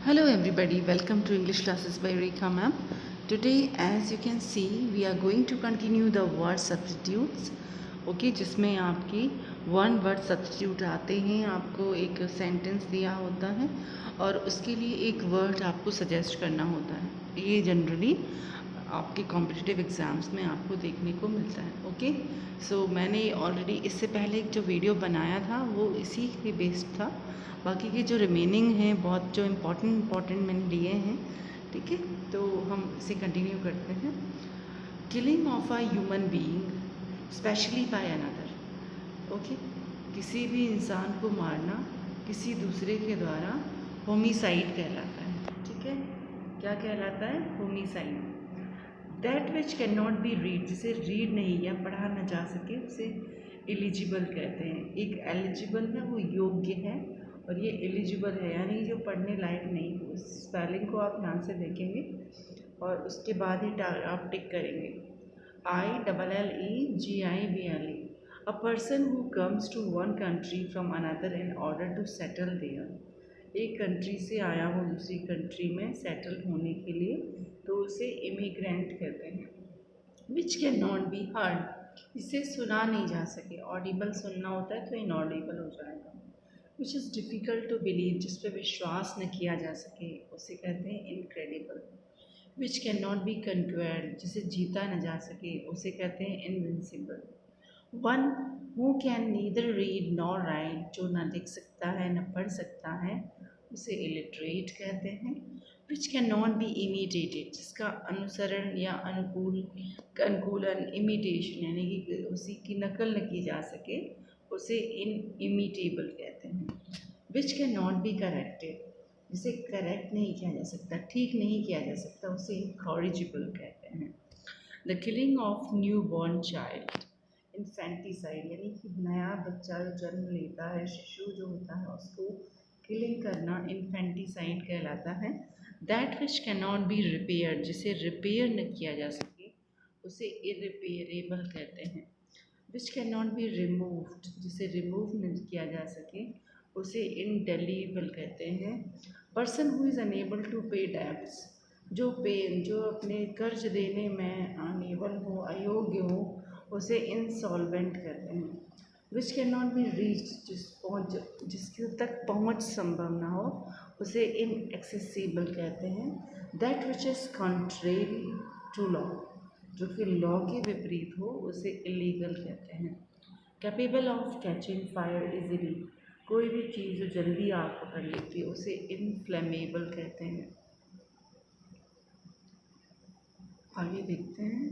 Hello everybody, welcome to English classes by Rekha ma'am. Today as you can see we are going to continue the word substitutes. Okay, जिसमें आपकी one word substitute आते हैं, आपको एक sentence दिया होता है और उसके लिए एक वर्ड आपको सजेस्ट करना होता है। ये जनरली आपके कॉम्पिटिटिव एग्ज़ाम्स में आपको देखने को मिलता है। ओके, सो मैंने ऑलरेडी इससे पहले एक जो वीडियो बनाया था वो इसी पे बेस्ड था। बाकी के जो रिमेनिंग हैं बहुत जो इम्पोर्टेंट मैंने लिए हैं, ठीक है, तो हम इसे कंटिन्यू करते हैं। Killing of a human being specially by another. Okay, किसी भी इंसान को मारना किसी दूसरे के द्वारा होमिसाइड कहलाता है। ठीक है, क्या कहलाता है? Homicide. That which can not B read, जिसे रीड नहीं या पढ़ा न जा सके उसे एलिजिबल कहते हैं। एक एलिजिबल है वो योग्य है और ये एलिजिबल है यानी जो पढ़ने लायक नहीं। उस स्पेलिंग को आप ध्यान से देखेंगे और उसके बाद ही आप टिक करेंगे। ILLEGIBLE, a person who comes to one country from another in order to settle there। एक कंट्री से आया हो दूसरी कंट्री में सेटल होने के लिए तो उसे इमिग्रेंट कहते हैं। Which can not be heard, इसे सुना नहीं जा सके। ऑडिबल सुनना होता है तो इनऑडिबल हो जाएगा। Which is difficult to believe, जिस पर विश्वास न किया जा सके उसे कहते हैं incredible. Which can not be conquered, जिसे जीता न जा सके उसे कहते हैं invincible. One who can neither read nor write, जो न लिख सकता है न पढ़ सकता है उसे इलिटरेट कहते हैं। Which can not B imitated, जिसका अनुसरण या अनुकूलन इमिटेशन यानी कि उसी की नकल न की जा सके उसे इमिटेबल कहते हैं। Which can not be corrected, जिसे करेक्ट नहीं किया जा सकता, ठीक नहीं किया जा सकता उसे इनकॉरिजिबल कहते हैं। The killing of new born child, infanticide यानी कि नया बच्चा जो जन्म लेता है, शिशु जो होता है उसको किलिंग करना इन्फेंटिसाइड कहलाता है। That which can not be repair, जिसे रिपेयर न किया जा सके उसे इरिपेयरेबल कहते हैं। Which can not be removed, जिसे रिमूव न किया जा सके उसे इंडेलीबल कहते हैं। Person who is unable to pay debts, जो अपने कर्ज देने में अनेबल हो, अयोग्य हो उसे इंसॉल्वेंट कहते हैं। Which can not be reach, जिसके तक पहुँच संभव ना हो उसे इनएक्सेसिबल कहते हैं। That which is contrary to law, जो कि लॉ के विपरीत हो उसे इलीगल कहते हैं। Capable of catching fire easily, कोई भी चीज़ जो जल्दी आग पकड़ लेती है उसे इनफ्लेमेबल कहते हैं। आगे देखते हैं।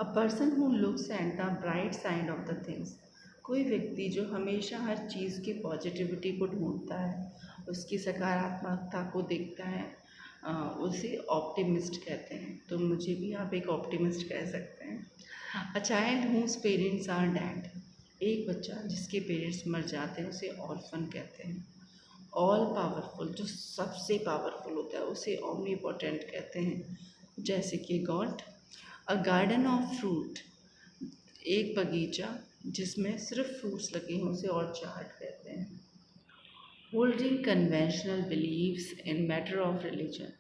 A person who looks at the bright side of the things, कोई व्यक्ति जो हमेशा हर चीज़ की पॉजिटिविटी को ढूंढता है, उसकी सकारात्मकता को देखता है, उसे ऑप्टिमिस्ट कहते हैं। तो मुझे भी आप एक ऑप्टिमिस्ट कह सकते हैं। A child whose parents are dead, एक बच्चा जिसके पेरेंट्स मर जाते हैं उसे ऑर्फन कहते हैं। ऑल पावरफुल, जो सबसे पावरफुल होता है उसे ओमनीपोटेंट कहते हैं, जैसे कि God. A garden of fruit, एक बगीचा जिसमें सिर्फ फ्रूट्स लगे हैं उसे ऑर्चार्ड कहते हैं। Holding conventional believes in matter of religion,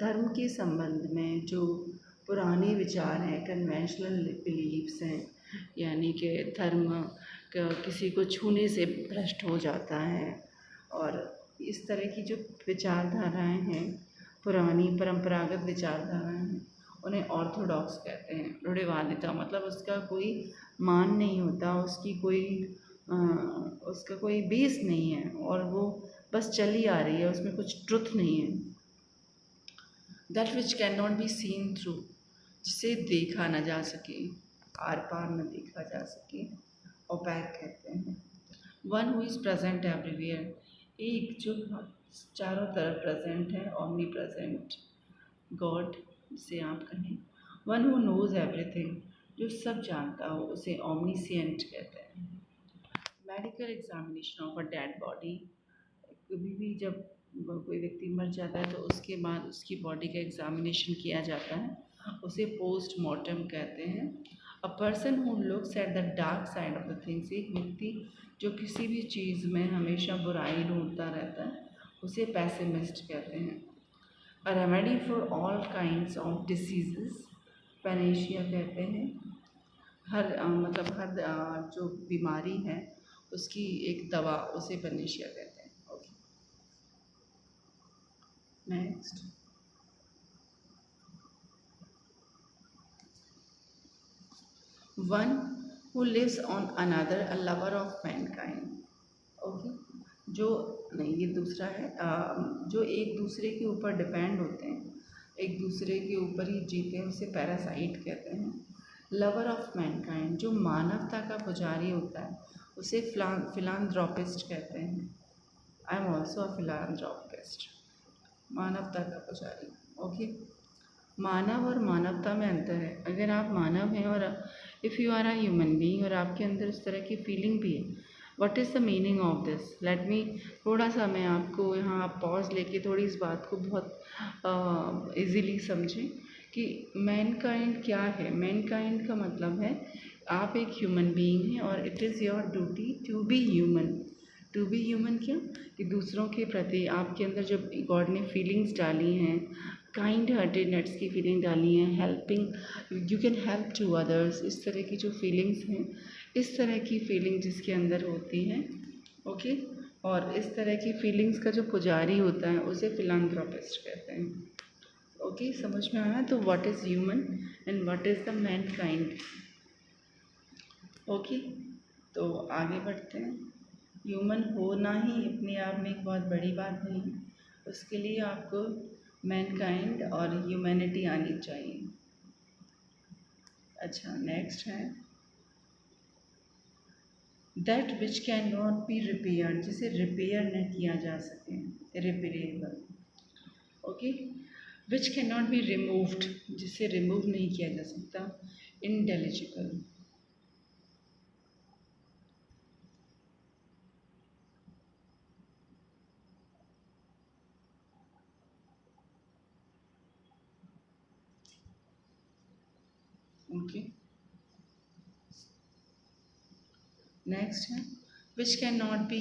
धर्म के संबंध में जो पुराने विचार हैं, कन्वेंशनल बिलीव्स हैं, यानी कि धर्म किसी को छूने से भ्रष्ट हो जाता है और इस तरह की जो विचारधाराएं हैं, पुरानी परंपरागत विचारधाराएं हैं, उन्हें ऑर्थोडॉक्स कहते हैं। रूढ़िवादिता मतलब उसका कोई मान नहीं होता, उसका कोई बेस नहीं है और वो बस चली आ रही है, उसमें कुछ ट्रुथ नहीं है। That which can not be seen through, जिसे देखा न जा सके, आर पार न देखा जा सके, ओपैक कहते हैं। One who is present everywhere, एक जो चारों तरफ प्रेजेंट है, ओमनी प्रेजेंट, गॉड जिसे आप कहें। वन हु नोज़ एवरीथिंग, जो सब जानता हो उसे ओमनीसिएंट कहते हैं। Medical examination of a dead body, कभी भी जब कोई व्यक्ति मर जाता है तो उसके बाद उसकी बॉडी का एग्जामिनेशन किया जाता है, उसे पोस्टमार्टम कहते हैं। A person who looks at the dark side of the things, एक व्यक्ति जो किसी भी चीज़ में हमेशा बुराई ढूंढता रहता है उसे पेसिमिस्ट कहते हैं। A remedy for all kinds of diseases, Panacea कहते हैं। मतलब हर जो बीमारी है उसकी एक दवा, उसे पेनेशिया कहते हैं। Okay, next. One who lives on another, a lover of mankind. Okay, जो नहीं, ये दूसरा है। जो एक दूसरे के ऊपर डिपेंड होते हैं, एक दूसरे के ऊपर ही जीते हैं, उसे पैरासाइट कहते हैं। लवर ऑफ मैनकाइंड, जो मानवता का पुजारी होता है उसे फिलांथ्रोपिस्ट कहते हैं। I am also a philanthropist, मानवता का पुजारी। ओके, मानव और मानवता में अंतर है। अगर आप मानव हैं और if you are a human being और आपके अंदर इस तरह की फीलिंग भी है, what is the meaning of this? Let me, थोड़ा सा मैं आपको यहाँ पॉज लेके थोड़ी इस बात को बहुत इजीली समझें कि मैनकाइंड क्या है। मैनकाइंड का मतलब है आप एक ह्यूमन बीइंग हैं और it is your duty to be human. To be human क्या, कि दूसरों के प्रति आपके अंदर जब गॉड ने फीलिंग्स डाली हैं, काइंड हार्टेडनेस की फीलिंग डाली है, helping, you can help to others, इस तरह की जो फीलिंग्स हैं, इस तरह की फीलिंग जिसके अंदर होती हैं। ओके, और इस तरह की फीलिंग्स का जो पुजारी होता है उसे फिलांथ्रोपिस्ट कहते हैं। ओके, समझ में आया? तो what is human and what is the man kind. Okay, तो आगे बढ़ते हैं। ह्यूमन होना ही अपने आप में एक बहुत बड़ी बात नहीं है, उसके लिए आपको मैनकाइंड और ह्यूमैनिटी आनी चाहिए। अच्छा, नेक्स्ट है that which can not B repaired, जिसे रिपेयर न किया जा सके, repairable. Okay, which can not be removed, जिसे रिमूव नहीं किया जा सकता, इंटेलिजिबल। ओके, नेक्स्ट है विच कैन नॉट बी,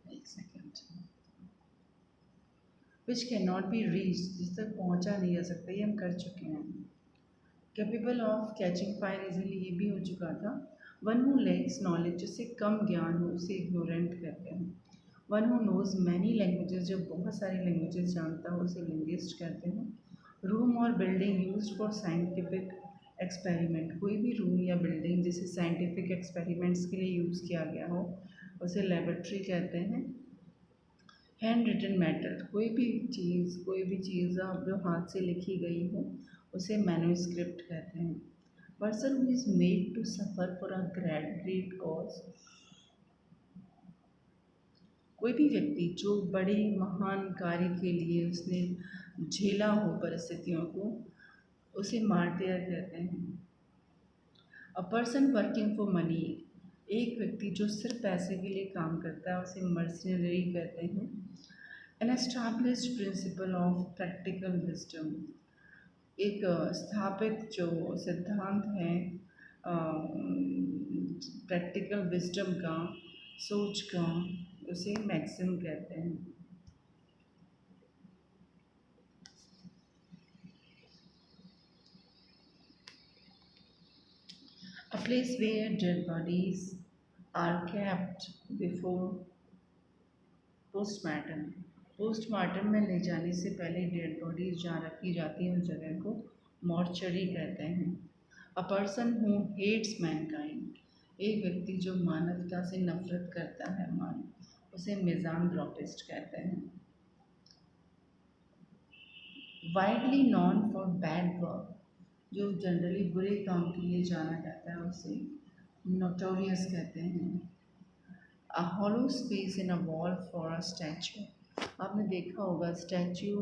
एक second, which can not be reach, जिस तक पहुंचा नहीं जा सकता, ये हम कर चुके हैं। Capable of catching fire, easily ये भी हो चुका था। वन हु लैक्स नॉलेज, जिससे कम ज्ञान हो उसे इग्नोरेंट कहते हैं। One who nose many languages, जो बहुत सारी लैंग्वेजेस जानता हो उसे लिंग्विस्ट कहते हैं। रूम और building used for scientific experiment, कोई भी रूम या बिल्डिंग जिसे साइंटिफिक एक्सपेरिमेंट्स के लिए यूज़ किया गया हो उसे लेबोरेटरी कहते हैं। हैंड रिटन मैटर, कोई भी चीज़ आप जो हाथ से लिखी गई हो उसे मैन्युस्क्रिप्ट कहते हैं। Person who is made to suffer for a great cause, कोई भी व्यक्ति जो बड़े महान कार्य के लिए उसने झेला हो परिस्थितियों को, उसे मार्टियर कहते हैं। A person working for money, एक व्यक्ति जो सिर्फ पैसे के लिए काम करता है उसे मर्सनरी कहते हैं। An established principle of practical wisdom, एक स्थापित जो सिद्धांत है प्रैक्टिकल विजडम का, सोच का, उसे मैक्सिम कहते हैं। A place where dead bodies are kept before postmortem, postmortem में ले जाने से पहले डेड बॉडीज जहाँ रखी जाती हैं उस जगह को मॉर्चरी कहते हैं। A person who hates mankind, एक व्यक्ति जो मानवता से नफरत करता है, उसे मिज़ानथ्रोपिस्ट कहते हैं। Widely non for bad work, जो जनरली बुरे काम के लिए जाना जाता है उसे नोटोरियस कहते हैं। A hollow space in a wall for a statue, आपने देखा होगा स्टैचू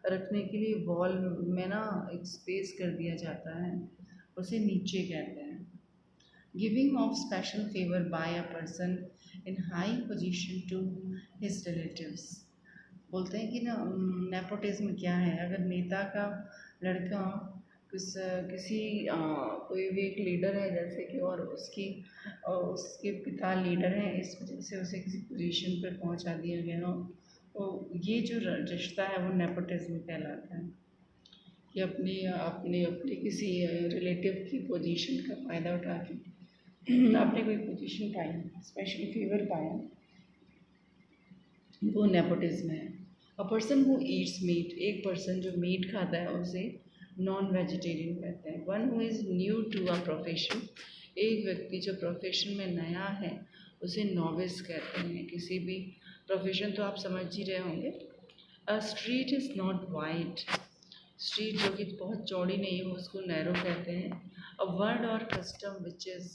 रखने के लिए वॉल में ना एक स्पेस कर दिया जाता है, उसे नीचे कहते हैं। Giving of special favour by a person in high position to his relatives, बोलते हैं कि ना नेपोटिज्म क्या है। अगर नेता का लड़का किसी कोई भी एक लीडर है जैसे कि, और उसके पिता लीडर हैं, इस वजह से उसे किसी पोजीशन पर पहुंचा दिया गया हो, तो ये जो रिश्ता है वो नेपोटिज्म कहलाता है। कि अपनी अपने अपने किसी रिलेटिव की पोजीशन का फ़ायदा उठा के आपने कोई पोजीशन पाई, स्पेशल फेवर पाया, वो नेपोटिज्म है। A person who eats meat, एक पर्सन जो मीट खाता है उसे नॉन वेजिटेरियन कहते हैं। One who is new to a profession, एक व्यक्ति जो प्रोफेशन में नया है उसे नॉविस कहते हैं। किसी भी प्रोफेशन तो आप समझ ही रहे होंगे। A street is not wide, street जो कि बहुत चौड़ी नहीं हो उसको नैरो कहते हैं। अ वर्ड और custom which is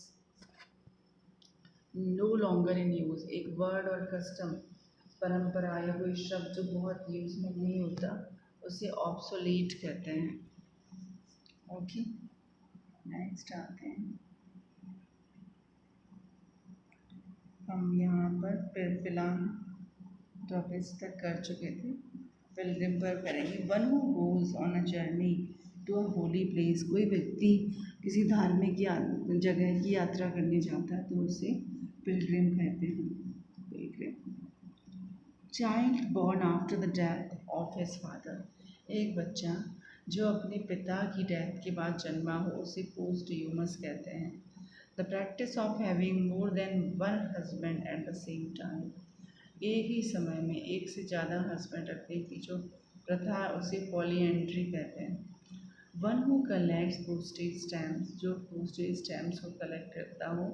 no longer in use, एक वर्ड और कस्टम, परंपरा या कोई शब्द जो बहुत यूज़ में नहीं होता उसे ऑब्सोलीट कहते हैं। ओके, नेक्स्ट आते हैं हम यहाँ पर फिलहाल टॉपिक्स तक कर चुके थे, पिलग्रिम पर करेंगे। One who goes on a journey to a holy place, कोई व्यक्ति किसी धार्मिक जगह की यात्रा करने जाता है तो उसे पिलग्रिम कहते हैं। Pilgrim. Child born after the death of his father, एक बच्चा जो अपने पिता की डेथ के बाद जन्मा हो उसे पोस्टह्यूमस कहते हैं। The practice of having more than one husband at the same time, एक ही समय में एक से ज़्यादा हस्बैंड रखने की जो प्रथा है उसे पॉलीएंड्री कहते हैं। One who collects postage stamps, जो पोस्टेज स्टैम्प्स को कलेक्ट करता हो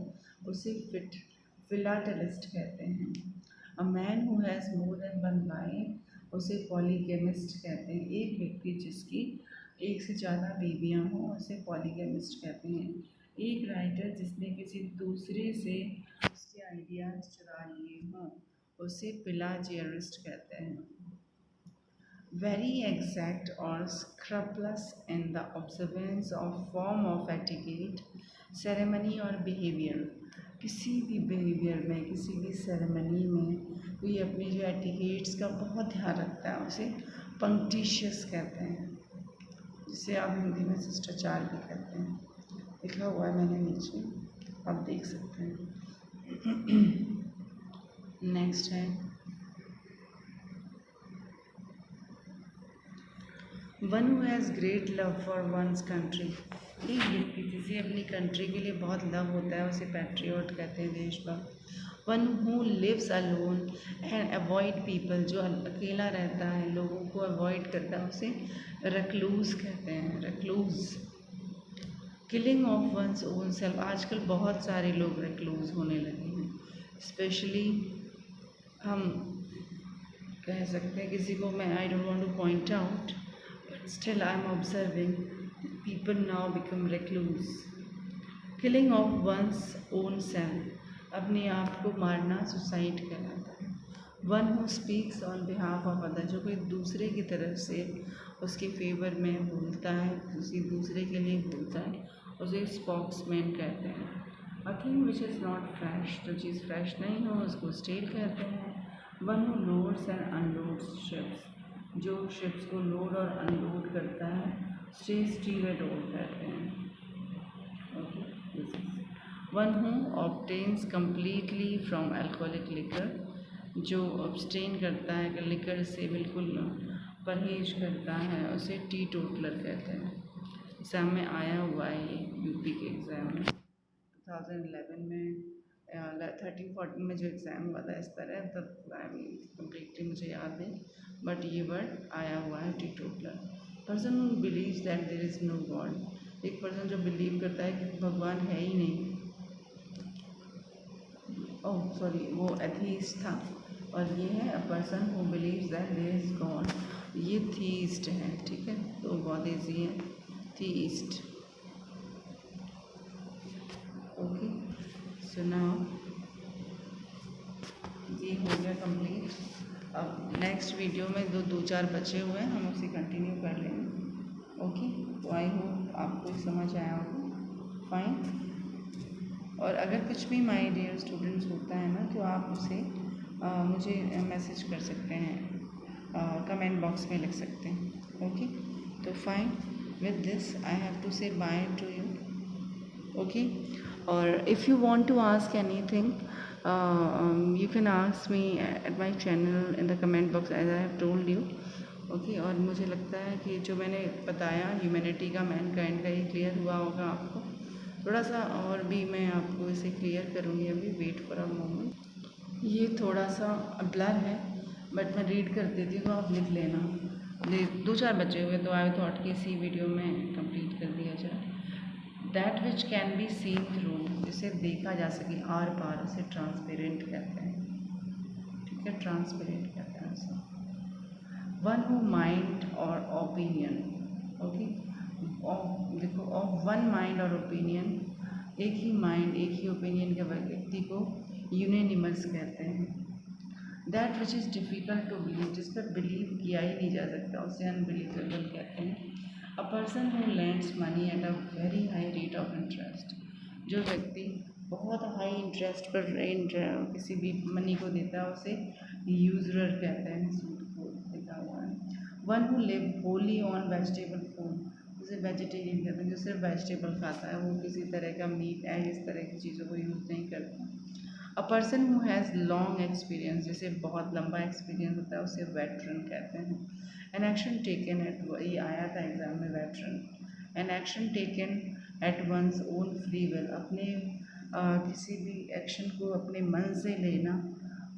उसे फिलाटेलिस्ट कहते हैं। A man who has more than one wife, उसे पॉलीगैमिस्ट कहते हैं। एक व्यक्ति जिसकी एक से ज़्यादा बीवियाँ हों उसे पॉलीगैमिस्ट कहते हैं। एक राइटर जिसने किसी दूसरे से उसके आइडियाज़ चुरा लिए हों उसे पिलाजियरिस्ट कहते हैं। वेरी एग्जैक्ट और scrupulous in the observance of form of etiquette, ceremony और बिहेवियर, किसी भी बिहेवियर में, किसी भी सेरेमनी में कोई अपने जो एटिकेट्स का बहुत ध्यान रखता है उसे पंक्टिशियस कहते हैं, जिसे आप हिंदी में शिष्टाचार भी कहते हैं। लिखा हुआ है मैंने नीचे, आप देख सकते हैं। नेक्स्ट है one who has great love for one's country, एक व्यक्ति जिसे अपनी कंट्री के लिए बहुत लव होता है उसे पैट्रियट कहते हैं, देशभक्त। One who lives alone and avoid people, जो अकेला रहता है, लोगों को अवॉइड करता है उसे रेक्लूज कहते हैं, recluse. Killing of one's own self, आजकल बहुत सारे लोग रेक्लूज होने लगे हैं, स्पेशली हम कह सकते हैं किसी को, मैं I don't want two point out but still I am observing that people now become recluse. Killing of one's own self, अपने आप को मारना सुसाइड कहलाता है। One who speaks on behalf of other, जो कोई दूसरे की तरफ से उसके फेवर में बोलता है, किसी दूसरे के लिए बोलता है, उसे स्पोक्समैन कहते हैं। A thing which is not fresh, जो चीज़ फ्रेश नहीं हो उसको स्टेल कहते हैं। One who loads and unloads ships, जो शिप्स को लोड और अनलोड करता है स्टीवेडोर कहते हैं। One who abstains completely from alcoholic liquor, जो अब्सटेन करता है लिकर से, बिल्कुल परहेज करता है, उसे टी टोटलर कहते हैं। एग्ज़ाम में आया हुआ है ये, यूपी के एग्ज़ाम में 2011 में 13-14 में जो एग्ज़ाम हुआ था इस तरह, तब कम्प्लीटली मुझे याद है, बट ये वर्ड आया हुआ है teetotaller. Person who believes that there is no god, एक पर्सन जो बिलीव करता है कि भगवान है ही नहीं, ओह सॉरी वो एथीस्ट था, और ये है a person who believes that there is god, ये थीस्ट है, ठीक है, तो बहुत ईजी है, थीस्ट। ओके, सो नाउ ये हो गया कंप्लीट। अब नेक्स्ट वीडियो में दो चार बचे हुए हैं, हम उसे कंटिन्यू कर लेंगे। ओके, तो आई होप आपको समझ आया होगा, फाइन। और अगर कुछ भी माय डियर स्टूडेंट्स होता है ना, तो आप उसे मुझे मैसेज कर सकते हैं कमेंट बॉक्स में लिख सकते हैं. ओके, तो fine. With this I have to say bye to you. Okay, or if you want to ask anything, you can ask me at my channel in the comment box as I have told you. Okay, और मुझे लगता है कि जो मैंने बताया humanity का, Mankind का, ये क्लियर हुआ होगा आपको. थोड़ा सा और भी मैं आपको इसे क्लियर करूँगी. अभी वेट फॉर अ मोमेंट. ये थोड़ा सा ब्लर है बट मैं रीड कर देती हूँ, आप लिख लेना. 2-4 बचे हुए तो आई थॉट कि इसी वीडियो में कंप्लीट कर दिया जाए. That which can be seen through, जिसे देखा जा सके आर पार, उसे ट्रांसपेरेंट कहते हैं. ठीक है, ट्रांसपेरेंट कहते हैं उसे. वन हु माइंड और ओपिनियन. ओके, देखो, ऑफ वन माइंड और ओपिनियन, एक ही माइंड एक ही ओपिनियन के व्यक्ति को यूनेनिमस कहते हैं. That which is difficult to believe, जिस पर बिलीव किया ही नहीं जा सकता, उसे अनबिलीवेबल कहते हैं. A person who lends money at a very high rate of interest, जो व्यक्ति बहुत हाई इंटरेस्ट पर किसी भी मनी को देता है उसे यूजरर कहते हैं. सूदखोर लिखा हुआ है. One who live wholly owned vegetable food, उसे वेजिटेरियन कहते हैं, जो सिर्फ वेजिटेबल खाता है, वो किसी तरह का मीट एग इस तरह की चीज़ों को यूज़ नहीं करता. अ person who has long experience, जिसे बहुत लंबा एक्सपीरियंस होता है, उसे वेटरन कहते हैं. एन एक्शन टेकन एट, ये आया था एग्जाम में veteran. An action taken at one's own free will, अपने किसी भी एक्शन को अपने मन से लेना.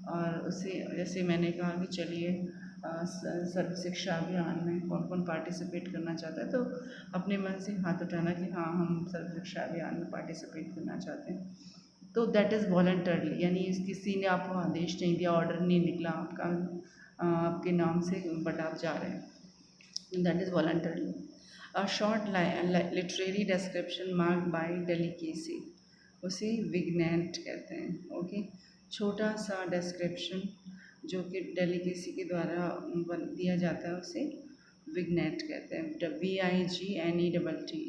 और उसे, जैसे मैंने कहा कि चलिए सर्व शिक्षा अभियान में कौन कौन पार्टिसिपेट करना चाहता है, तो अपने मन से हाथ उठाना कि हाँ, हम सर्व शिक्षा अभियान में पार्टिसिपेट करना चाहते हैं. तो दैट इज़ वॉलंटरली, यानी किसी ने आपको आदेश नहीं दिया, ऑर्डर नहीं निकला आपका आपके नाम से, बट आप जा रहे हैं. That is voluntarily. A short literary description marked by delicacy, उसे विग्नेंट कहते हैं. ओके, छोटा सा डिस्क्रिप्शन जो कि डेलिकेसी के द्वारा दिया जाता है, उसे विग्नेट कहते हैं. VIGNETTE.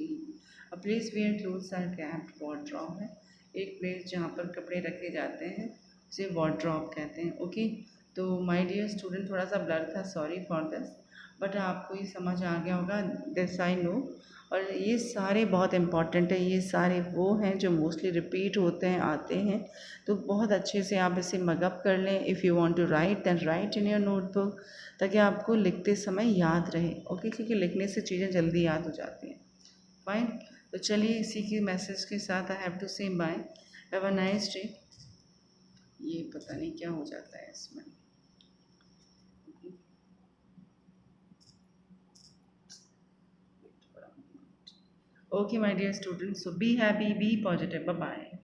A place where clothes are kept, wardrobe है. एक प्लेस जहाँ पर कपड़े रखे जाते हैं, उसे वॉर्डरोब कहते हैं. ओके, तो माय डियर स्टूडेंट, थोड़ा सा ब्लर था, सॉरी फॉर दिस, बट आपको ये समझ आ गया होगा, दिस आई नो. और ये सारे बहुत इंपॉर्टेंट है, ये सारे वो हैं जो मोस्टली रिपीट होते हैं, आते हैं, तो बहुत अच्छे से आप इसे मगअप कर लें. If you want to write then write in your notebook, ताकि आपको लिखते समय याद रहे. ओके, क्योंकि लिखने से चीज़ें जल्दी याद हो जाती हैं. फाइन, तो चलिए इसी के मैसेज के साथ I have to say bye. Have a nice day. ये पता नहीं क्या हो जाता है इसमें. Okay, my dear students, so be happy, be positive. Bye bye.